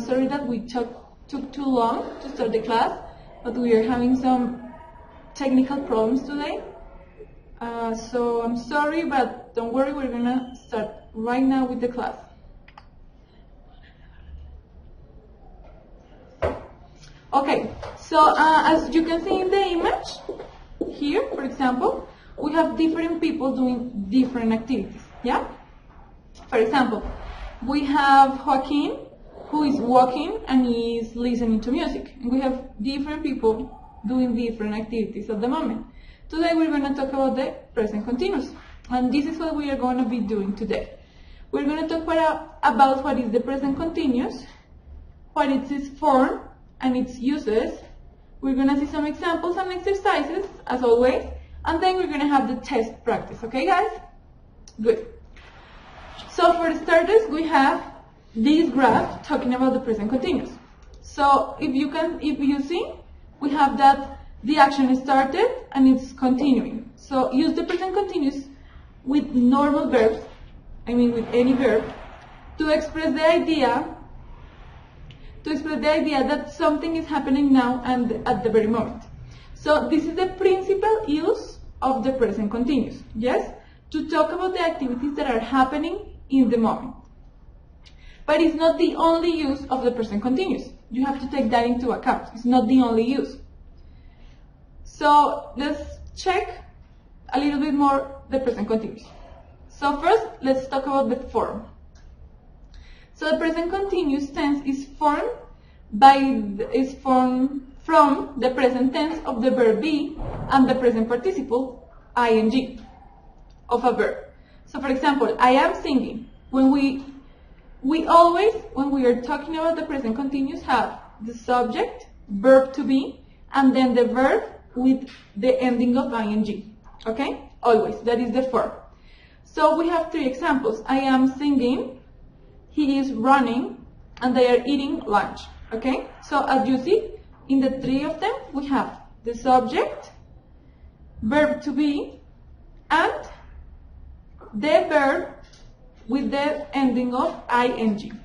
sorry that we took too long to start the class, but we are having some technical problems today. So I'm sorry, but don't worry, we're gonna start right now with the class. Okay, so as you can see in the image, here, for example, we have different people doing different activities, yeah? For example, we have Joaquin, who is walking and is listening to music. And we have different people doing different activities at the moment. Today we're going to talk about the present continuous. And this is what we are going to be doing today. We're going to talk about what is the present continuous, what is its form and its uses. We're going to see some examples and exercises, as always. And then we're going to have the test practice. Okay, guys? Good. So for starters, we have this graph talking about the present continuous. So if you see, we have that the action started and it's continuing. So use the present continuous with normal verbs, with any verb, to express the idea that something is happening now and at the very moment. So this is the principal use of the present continuous, yes? To talk about the activities that are happening in the moment. But it's not the only use of the present continuous. You have to take that into account. It's not the only use. So let's check a little bit more the present continuous. So first, let's talk about the form. So the present continuous tense is formed from the present tense of the verb be and the present participle ing of a verb. So for example, I am singing. When we always, when we are talking about the present continuous, have the subject, verb to be, and then the verb with the ending of ing. Okay? Always. That is the form. So we have three examples. I am singing, he is running, and they are eating lunch. Okay? So as you see, in the three of them, we have the subject, verb to be, and the verb with the ending of ing.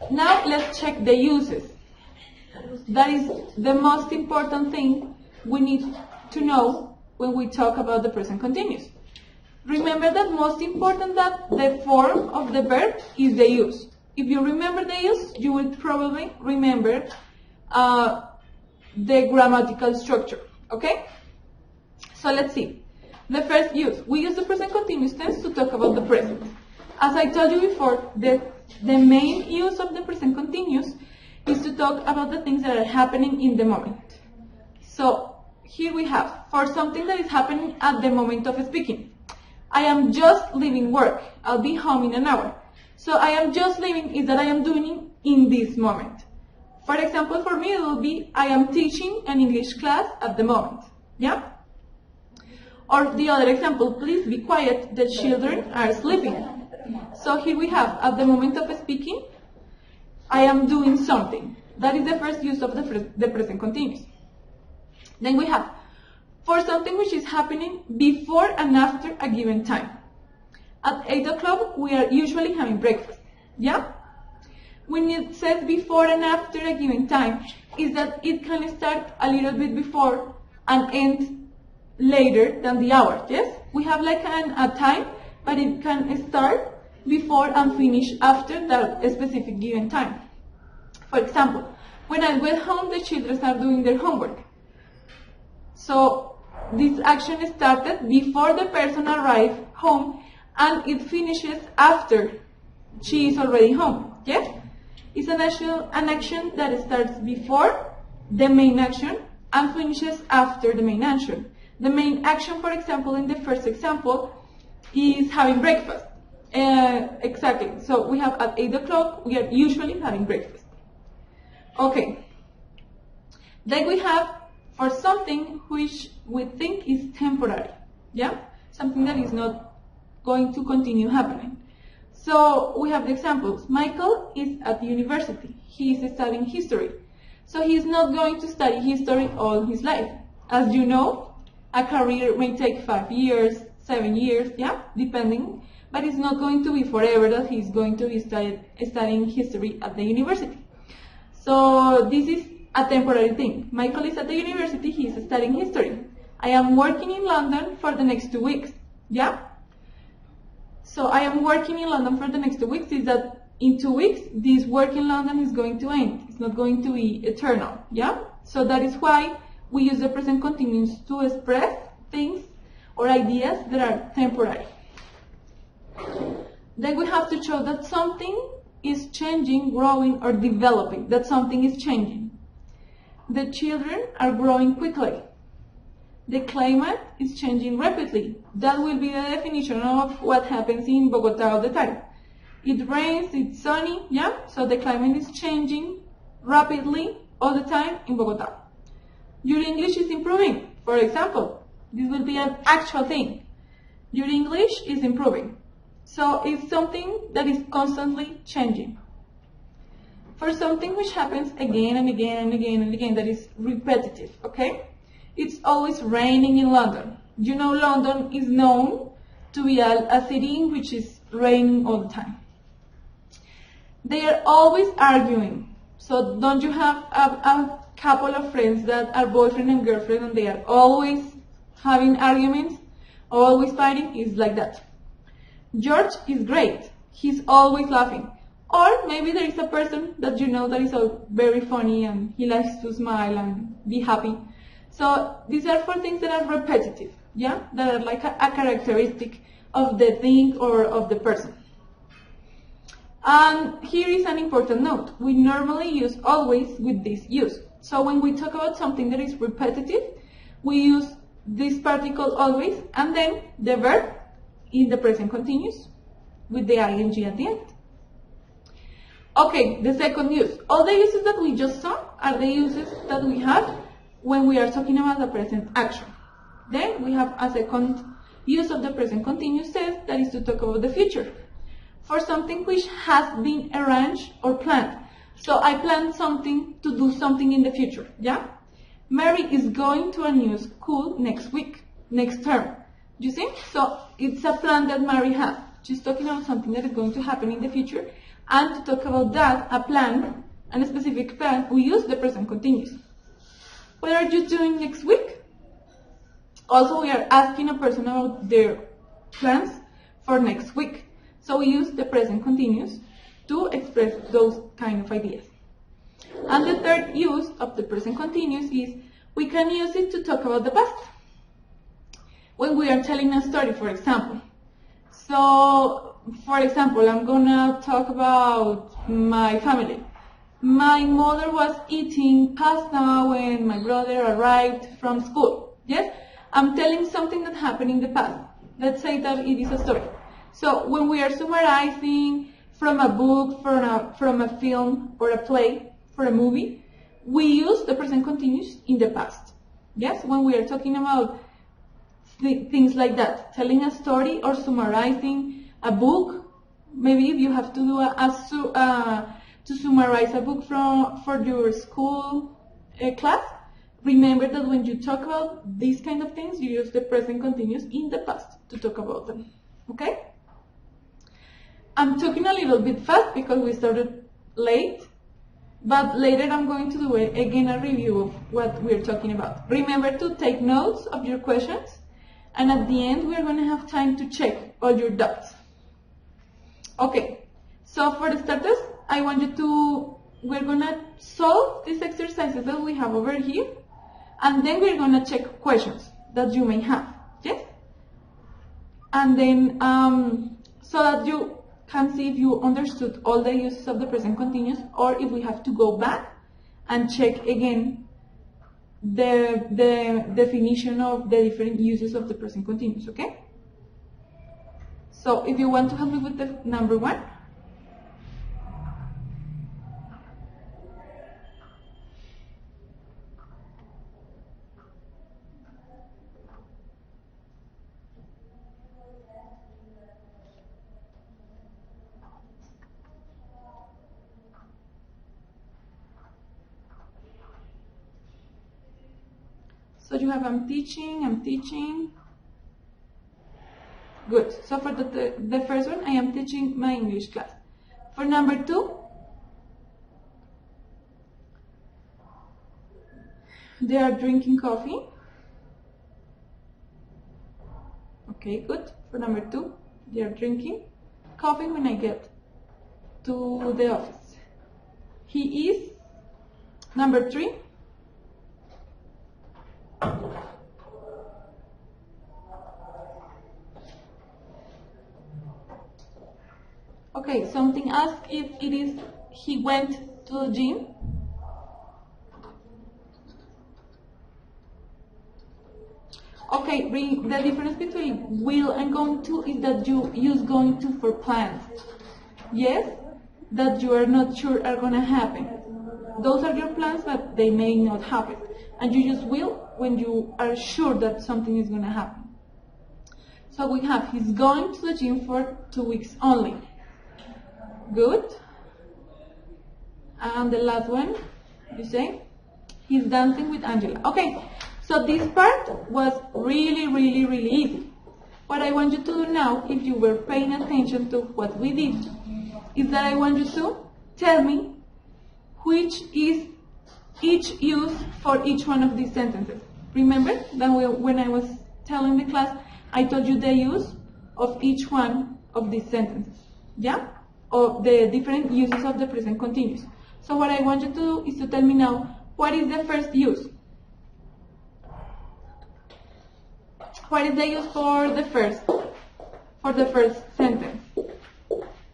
Now let's check the uses. That is the most important thing we need to know when we talk about the present continuous. Remember that most important that the form of the verb is the use. If you remember the use, you will probably remember the grammatical structure. Okay? So let's see. The first use. We use the present continuous tense to talk about the present. As I told you before, the main use of the present continuous is to talk about the things that are happening in the moment. So here we have, for something that is happening at the moment of speaking. I am just leaving work. I'll be home in an hour. So I am just leaving is that I am doing it in this moment. For example, for me it will be, I am teaching an English class at the moment. Yeah? Or the other example, please be quiet, the children are sleeping. So here we have, at the moment of speaking, I am doing something. That is the first use of the present continuous. Then we have, for something which is happening before and after a given time. At 8 o'clock, we are usually having breakfast. Yeah? When it says before and after a given time, is that it can start a little bit before and end later than the hour. Yes? We have like a time, but it can start before and finish after that specific given time. For example, when I went home, the children are doing their homework. So this action started before the person arrived home and it finishes after she is already home. Yes? It's an action that starts before the main action and finishes after the main action. The main action, for example, in the first example, is having breakfast. Exactly. So we have at 8 o'clock, we are usually having breakfast. Okay. Then we have for something which we think is temporary. Yeah? Something that is not going to continue happening. So we have the examples. Michael is at university. He is studying history. So he is not going to study history all his life. As you know, a career may take 5 years, 7 years, yeah, depending. but it's not going to be forever that he's going to be studying history at the university. So this is a temporary thing. Michael is at the university, he's studying history. I am working in London for the next 2 weeks. Yeah? So I am working in London for the next 2 weeks. Is that in 2 weeks, this work in London is going to end. It's not going to be eternal. Yeah? So that is why we use the present continuous to express things or ideas that are temporary. Then we have to show that something is changing, growing, or developing, that something is changing. The children are growing quickly. The climate is changing rapidly. That will be the definition of what happens in Bogota all the time. It rains, it's sunny, yeah? So the climate is changing rapidly all the time in Bogota. Your English is improving, for example. This will be an actual thing. Your English is improving. So it's something that is constantly changing. For something which happens again and again and again and again, that is repetitive, okay? It's always raining in London. You know, London is known to be a city in which is raining all the time. They are always arguing. So don't you have a couple of friends that are boyfriend and girlfriend and they are always having arguments, always fighting? It's like that. George is great. He's always laughing. Or maybe there is a person that you know that is very funny and he likes to smile and be happy. So these are for things that are repetitive, yeah? That are like a characteristic of the thing or of the person. And here is an important note. We normally use always with this use. So when we talk about something that is repetitive, we use this particle always and then the verb in the present continuous with the ing at the end. Okay, the second use. All the uses that we just saw are the uses that we have when we are talking about the present action. Then we have a second use of the present continuous tense, that is to talk about the future. For something which has been arranged or planned. So I plan something to do something in the future, yeah? Mary is going to a new school next week, next term. You see? So it's a plan that Mary has. She's talking about something that is going to happen in the future. And to talk about that, a plan, and a specific plan, we use the present continuous. What are you doing next week? Also, we are asking a person about their plans for next week. So we use the present continuous to express those kind of ideas. And the third use of the present continuous is we can use it to talk about the past. When we are telling a story, for example. So, for example, I'm gonna talk about my family. My mother was eating pasta when my brother arrived from school. Yes? I'm telling something that happened in the past. Let's say that it is a story. So when we are summarizing from a book, from a film or a play, for a movie, we use the present continuous in the past. Yes? When we are talking about things like that, telling a story or summarizing a book, maybe if you have to do to summarize a book for your school class, remember that when you talk about these kind of things, you use the present continuous in the past to talk about them. Okay? I'm talking a little bit fast because we started late, but later I'm going to do again a review of what we're talking about. Remember to take notes of your questions, and at the end we're going to have time to check all your doubts. Okay, so for the starters, I want you to, we're going to solve these exercises that we have over here, and then we're going to check questions that you may have, yes? And then, so that you can see if you understood all the uses of the present continuous, or if we have to go back and check again the definition of the different uses of the present continuous, okay? So if you want to help me with the number 1. So you have I'm teaching. Good. So for the first one, I am teaching my English class. For number 2, they are drinking coffee. Okay, good. For number 2, they are drinking coffee when I get to the office. He is. Number 3. Okay, something asked if it is he went to the gym. Okay, the difference between will and going to is that you use going to for plans. Yes, that you are not sure are going to happen. Those are your plans, but they may not happen. And you use will when you are sure that something is going to happen. So we have, he's going to the gym for 2 weeks only. Good. And the last one, you say, he's dancing with Angela. Okay, so this part was really easy. What I want you to do now, if you were paying attention to what we did, is that I want you to tell me which is each use for each one of these sentences. Remember that when I was telling the class, I told you the use of each one of these sentences. Yeah? Of the different uses of the present continuous. So what I want you to do is to tell me now, what is the first use? What is the use for the first sentence?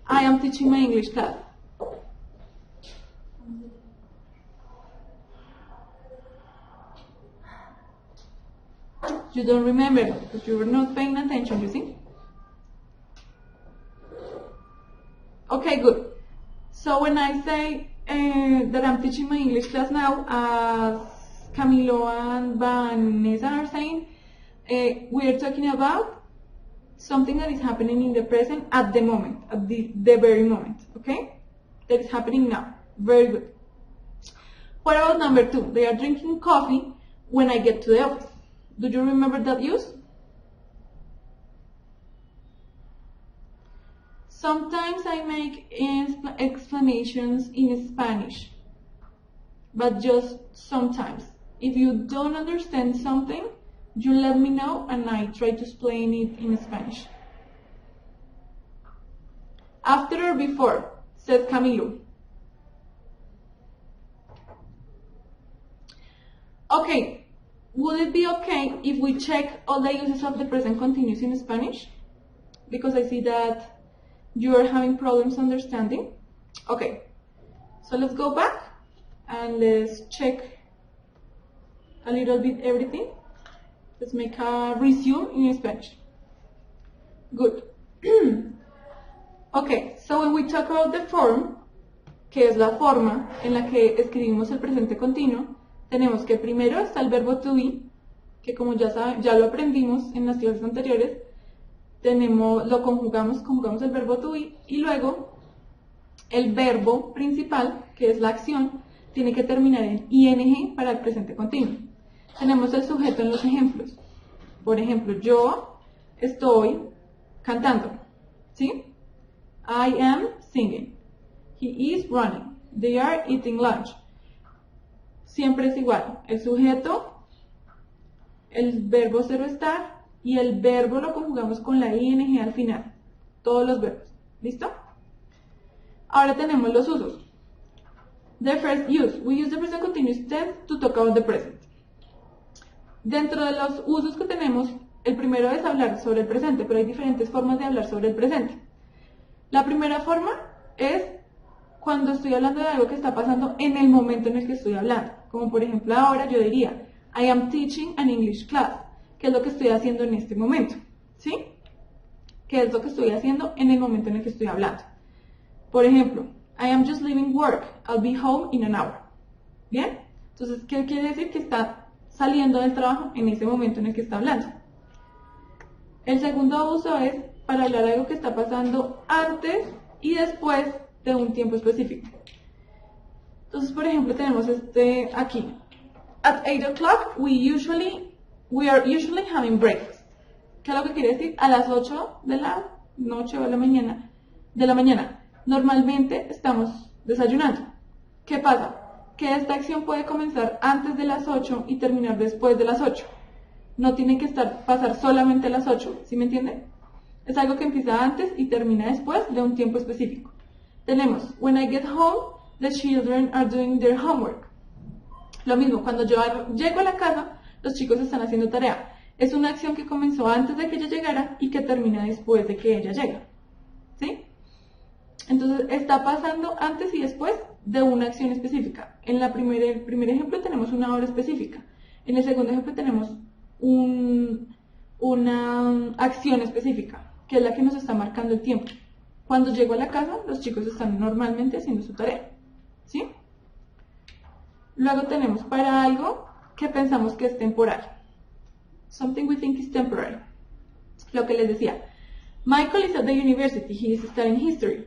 I am teaching my English class. You don't remember because you were not paying attention, you see? Okay, good. So when I say that I'm teaching my English class now, as Camilo and Vanessa are saying, we are talking about something that is happening in the present at the moment, at the very moment, okay? That is happening now. Very good. What about number 2? They are drinking coffee when I get to the office. Do you remember that use? Sometimes I make explanations in Spanish, but just sometimes. If you don't understand something, you let me know and I try to explain it in Spanish. After or before, said Camilo. Okay, would it be okay if we check all the uses of the present continuous in Spanish? Because I see that you are having problems understanding. Okay, so let's go back and let's check a little bit everything. Let's make a resume in Spanish. Good. Okay, so when we talk about the form, que es la forma en la que escribimos el presente continuo, tenemos que primero está el verbo to be, que como ya saben, ya lo aprendimos en las clases anteriores, conjugamos el verbo to be, y luego el verbo principal, que es la acción, tiene que terminar en ing para el presente continuo. Tenemos el sujeto en los ejemplos. Por ejemplo, yo estoy cantando, ¿sí? I am singing. He is running. They are eating lunch. Siempre es igual. El sujeto, el verbo ser o estar, y el verbo lo conjugamos con la ing al final. Todos los verbos. ¿Listo? Ahora tenemos los usos. The first use. We use the present continuous tense to talk about the present. Dentro de los usos que tenemos, el primero es hablar sobre el presente, pero hay diferentes formas de hablar sobre el presente. La primera forma es cuando estoy hablando de algo que está pasando en el momento en el que estoy hablando. Como por ejemplo ahora yo diría, I am teaching an English class, que es lo que estoy haciendo en este momento, ¿sí? Que es lo que estoy haciendo en el momento en el que estoy hablando. Por ejemplo, I am just leaving work, I'll be home in an hour. ¿Bien? Entonces, ¿qué quiere decir? Que está saliendo del trabajo en ese momento en el que está hablando. El segundo uso es para hablar de algo que está pasando antes y después de un tiempo específico. Entonces, por ejemplo, tenemos este aquí. At 8 o'clock, we are usually having breakfast. ¿Qué es lo que quiere decir? A las 8 de la noche o de la mañana. Normalmente estamos desayunando. ¿Qué pasa? Que esta acción puede comenzar antes de las 8 y terminar después de las 8. No tiene que pasar solamente a las 8, ¿sí me entienden? Es algo que empieza antes y termina después de un tiempo específico. Tenemos, when I get home, the children are doing their homework. Lo mismo, cuando yo llego a la casa, los chicos están haciendo tarea. Es una acción que comenzó antes de que ella llegara y que termina después de que ella llega. ¿Sí? Entonces, está pasando antes y después de una acción específica. En el primer ejemplo tenemos una hora específica. En el segundo ejemplo tenemos una acción específica, que es la que nos está marcando el tiempo. Cuando llego a la casa, los chicos están normalmente haciendo su tarea. ¿Sí? Luego tenemos para algo que pensamos que es temporal. Something we think is temporary. Lo que les decía. Michael is at the university. He is studying history.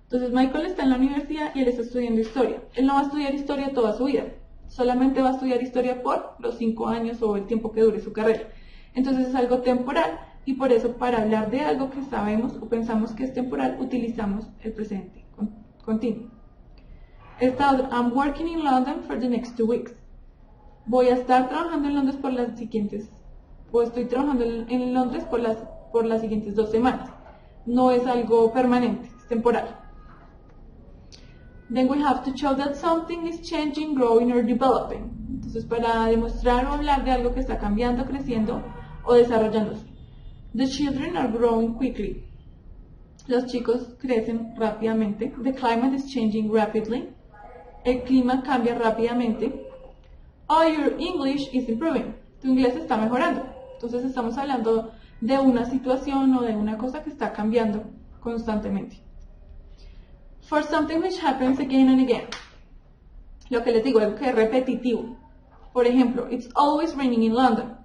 Entonces Michael está en la universidad y él está estudiando historia. Él no va a estudiar historia toda su vida. Solamente va a estudiar historia por los 5 años o el tiempo que dure su carrera. Entonces es algo temporal y por eso para hablar de algo que sabemos o pensamos que es temporal utilizamos el presente continuo. I'm working in London for the next 2 weeks. Voy a estar trabajando en Londres por las siguientes, o estoy trabajando en Londres por las siguientes 2 semanas. No es algo permanente, es temporal. Then we have to show that something is changing, growing or developing. Entonces para demostrar o hablar de algo que está cambiando, creciendo o desarrollándose. The children are growing quickly. Los chicos crecen rápidamente. The climate is changing rapidly. El clima cambia rápidamente. Oh, your English is improving. Tu inglés está mejorando. Entonces estamos hablando de una situación o de una cosa que está cambiando constantemente. For something which happens again and again. Lo que les digo, algo que es repetitivo. Por ejemplo, it's always raining in London.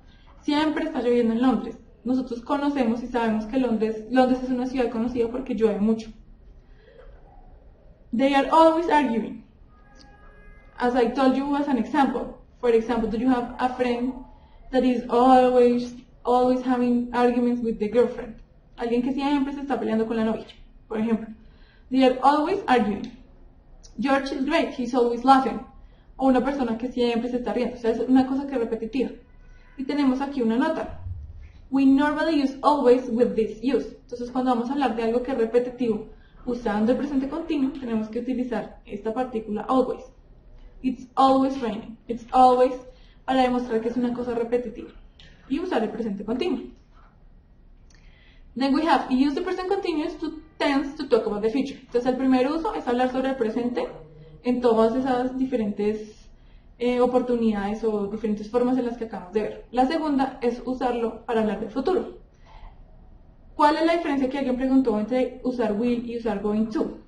Siempre está lloviendo en Londres. Nosotros conocemos y sabemos que Londres es una ciudad conocida porque llueve mucho. They are always arguing. As I told you as an example. For example, do you have a friend that is always having arguments with the girlfriend? Alguien que siempre se está peleando con la novia, por ejemplo. They are always arguing. George is great, he's always laughing. O una persona que siempre se está riendo. O sea, es una cosa que es repetitiva. Y tenemos aquí una nota. We normally use always with this use. Entonces, cuando vamos a hablar de algo que es repetitivo, usando el presente continuo, tenemos que utilizar esta partícula always. It's always raining. It's always, para demostrar que es una cosa repetitiva. Y usar el presente continuo. Then we have use the present continuous tense to talk about the future. Entonces, el primer uso es hablar sobre el presente en todas esas diferentes oportunidades o diferentes formas en las que acabamos de ver. La segunda es usarlo para hablar del futuro. ¿Cuál es la diferencia que alguien preguntó entre usar will y usar going to?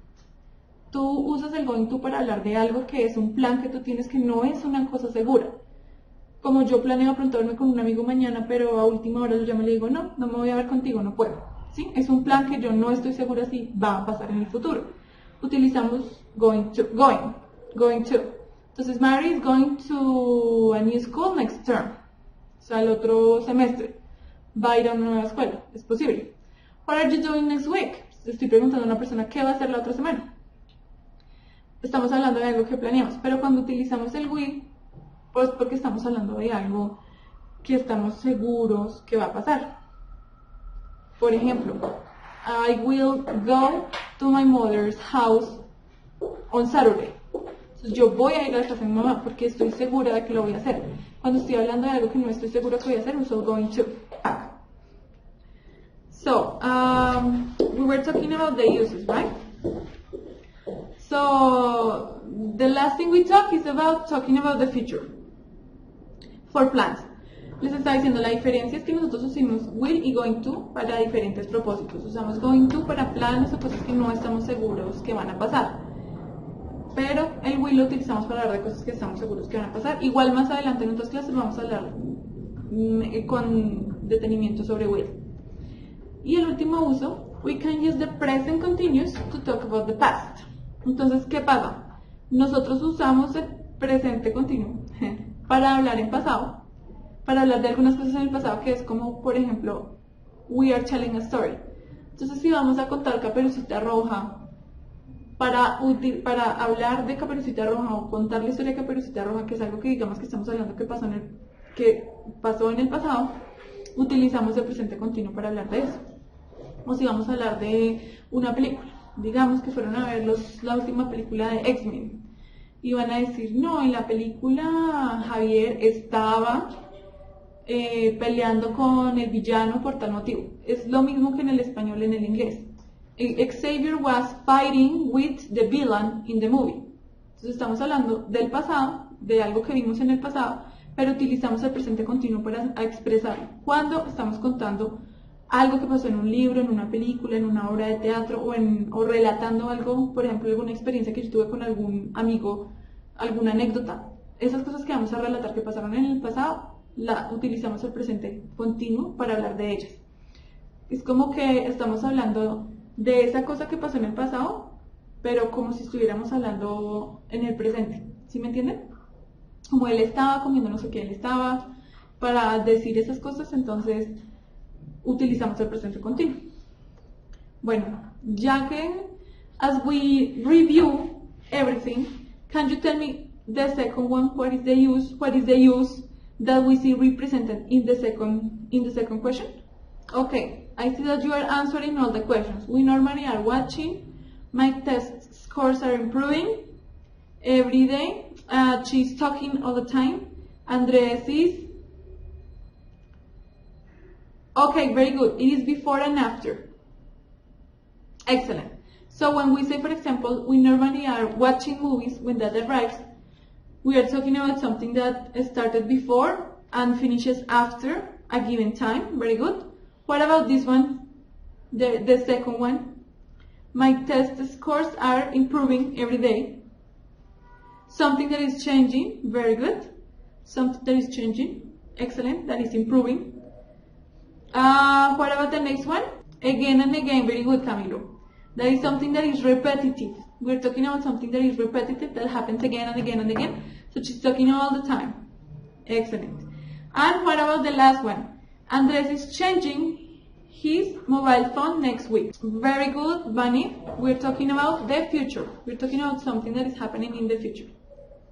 Tú usas el going to para hablar de algo que es un plan que tú tienes que no es una cosa segura. Como yo planeo pronto verme con un amigo mañana, pero a última hora yo ya me le digo, no me voy a ver contigo, no puedo. ¿Sí? Es un plan que yo no estoy segura si va a pasar en el futuro. Utilizamos going to. Entonces, Mary is going to a new school next term. O sea, el otro semestre. Va a ir a una nueva escuela. Es posible. What are you doing next week? Estoy preguntando a una persona qué va a hacer la otra semana. Estamos hablando de algo que planeamos. Pero cuando utilizamos el will, pues porque estamos hablando de algo que estamos seguros que va a pasar. Por ejemplo, I will go to my mother's house on Saturday. Entonces, yo voy a ir a la casa de mi mamá porque estoy segura de que lo voy a hacer. Cuando estoy hablando de algo que no estoy segura que voy a hacer, uso going to. So, we were talking about the uses, right? So, the last thing we talk is about talking about the future. For plans. Les estaba diciendo, la diferencia es que nosotros usamos will y going to para diferentes propósitos. Usamos going to para planes o cosas que no estamos seguros que van a pasar. Pero el will lo utilizamos para hablar de cosas que estamos seguros que van a pasar. Igual más adelante en otras clases vamos a hablar con detenimiento sobre will. Y el último uso, we can use the present continuous to talk about the past. Entonces, ¿qué pasa? Nosotros usamos el presente continuo para hablar en pasado, para hablar de algunas cosas en el pasado que es como, por ejemplo, we are telling a story. Entonces, si vamos a contar Caperucita Roja, para hablar de Caperucita Roja o contar la historia de Caperucita Roja, que es algo que digamos que estamos hablando que pasó en el pasado, utilizamos el presente continuo para hablar de eso. O si vamos a hablar de una película, digamos que fueron a ver la última película de X-Men y van a decir, no, en la película Javier estaba peleando con el villano por tal motivo. Es lo mismo que en el español, en el inglés. Xavier was fighting with the villain in the movie. Entonces estamos hablando del pasado, de algo que vimos en el pasado, pero utilizamos el presente continuo para expresarlo. Cuando estamos contando algo que pasó en un libro, en una película, en una obra de teatro o relatando algo, por ejemplo, alguna experiencia que yo tuve con algún amigo, alguna anécdota, esas cosas que vamos a relatar que pasaron en el pasado, utilizamos el presente continuo para hablar de ellas. Es como que estamos hablando de esa cosa que pasó en el pasado, pero como si estuviéramos hablando en el presente, ¿sí me entienden? Como él estaba comiendo no sé qué, él estaba, para decir esas cosas, entonces utilizamos el presente continuo. Bueno, ya que as we review everything, can you tell me the second one? What is the use that we see represented in the second question? Okay, I see that you are answering all the questions. We normally are watching. My test scores are improving every day. She's talking all the time. Andres is... Okay, very good. It is before and after. Excellent. So when we say, for example, we normally are watching movies, when that arrives, we are talking about something that started before and finishes after a given time. Very good. What about this one? The second one. My test scores are improving every day. Something that is changing. Very good. Something that is changing. Excellent. That is improving. What about the next one? Again and again. Very good, Camilo. That is something that is repetitive. We're talking about something that is repetitive, that happens again and again and again. So she's talking all the time. Excellent. And what about the last one? Andres is changing his mobile phone next week. Very good, Bunny. We're talking about the future. We're talking about something that is happening in the future.